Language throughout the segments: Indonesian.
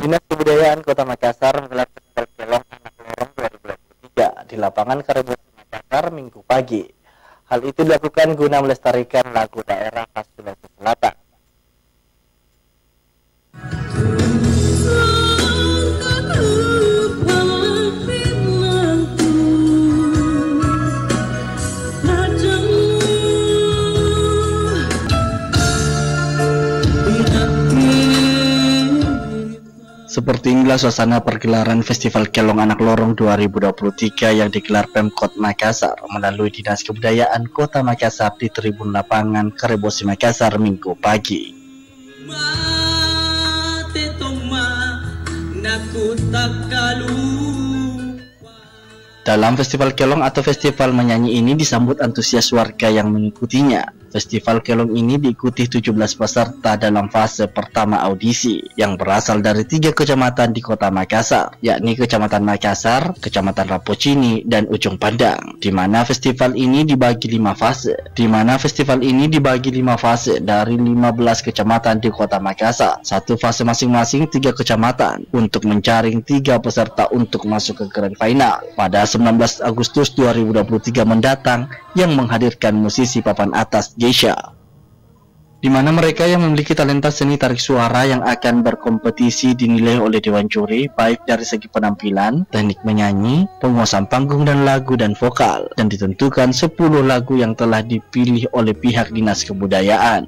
Dinas Kebudayaan Kota Makassar menggelar Festival Kelong Anak Lorong 2023 di lapangan Karebosi Makassar Minggu pagi. Hal itu dilakukan guna melestarikan lagu daerah khas Sulawesi Selatan. Seperti inilah suasana pergelaran Festival Kelong Anak Lorong 2023 yang digelar Pemkot Makassar melalui Dinas Kebudayaan Kota Makassar di Tribun Lapangan Karebosi Makassar Minggu pagi. Dalam Festival Kelong atau Festival Menyanyi ini disambut antusias warga yang mengikutinya. Festival Kelong ini diikuti 17 peserta dalam fase pertama audisi yang berasal dari 3 kecamatan di Kota Makassar, yakni Kecamatan Makassar, Kecamatan Rapocini, dan Ujung Pandang. Di mana festival ini dibagi 5 fase. Dari 15 kecamatan di Kota Makassar. Satu fase masing-masing 3 kecamatan untuk menjaring 3 peserta untuk masuk ke grand final pada 19 Agustus 2023 mendatang yang menghadirkan musisi papan atas Geisha, di mana mereka yang memiliki talenta seni tarik suara yang akan berkompetisi dinilai oleh dewan juri baik dari segi penampilan, teknik menyanyi, penguasaan panggung dan lagu dan vokal, dan ditentukan 10 lagu yang telah dipilih oleh pihak Dinas Kebudayaan.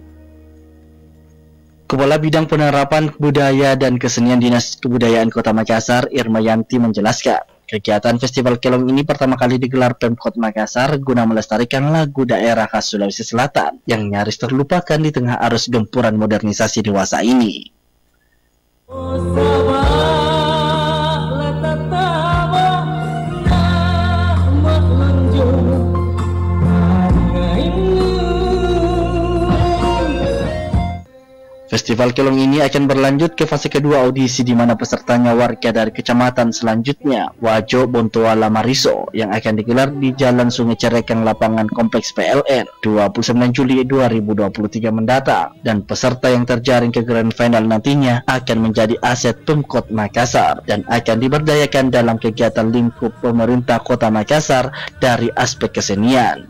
Kepala Bidang Penerapan Budaya dan Kesenian Dinas Kebudayaan Kota Makassar, Irma Yanti menjelaskan, kegiatan Festival Kelong ini pertama kali digelar Pemkot Makassar guna melestarikan lagu daerah khas Sulawesi Selatan yang nyaris terlupakan di tengah arus gempuran modernisasi dewasa ini. Festival Kelong ini akan berlanjut ke fase kedua audisi di mana pesertanya warga dari kecamatan selanjutnya, Wajo, Bontoala, Mariso, yang akan digelar di Jalan Sungai Cerekang Lapangan Kompleks PLN 29 Juli 2023 mendatang, dan peserta yang terjaring ke grand final nantinya akan menjadi aset Pemkot Makassar dan akan diberdayakan dalam kegiatan lingkup pemerintah Kota Makassar dari aspek kesenian.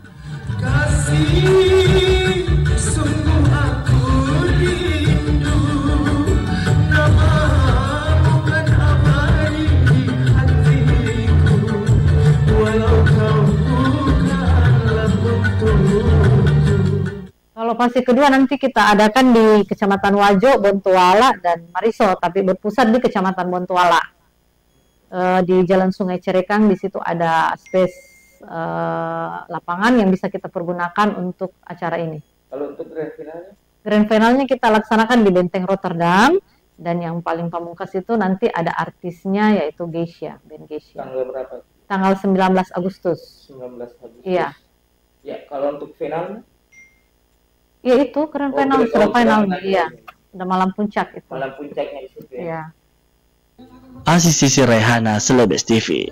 Kalau fase kedua nanti kita adakan di Kecamatan Wajo, Bontoala, dan Mariso, tapi berpusat di Kecamatan Bontoala. Di Jalan Sungai Cerekang, di situ ada space lapangan yang bisa kita pergunakan untuk acara ini. Kalau untuk grand finalnya? Grand finalnya kita laksanakan di Benteng Rotterdam, dan yang paling pamungkas itu nanti ada artisnya yaitu Geisha, band Geisha. Tanggal berapa? Tanggal 19 Agustus. 19 Agustus. Iya. Ya, kalau untuk finalnya? Ya itu grand final, sudah finalnya, iya. Udah malam puncak itu. Malam puncaknya di situ ya. Iya. Asisi Rehana, Celebes TV.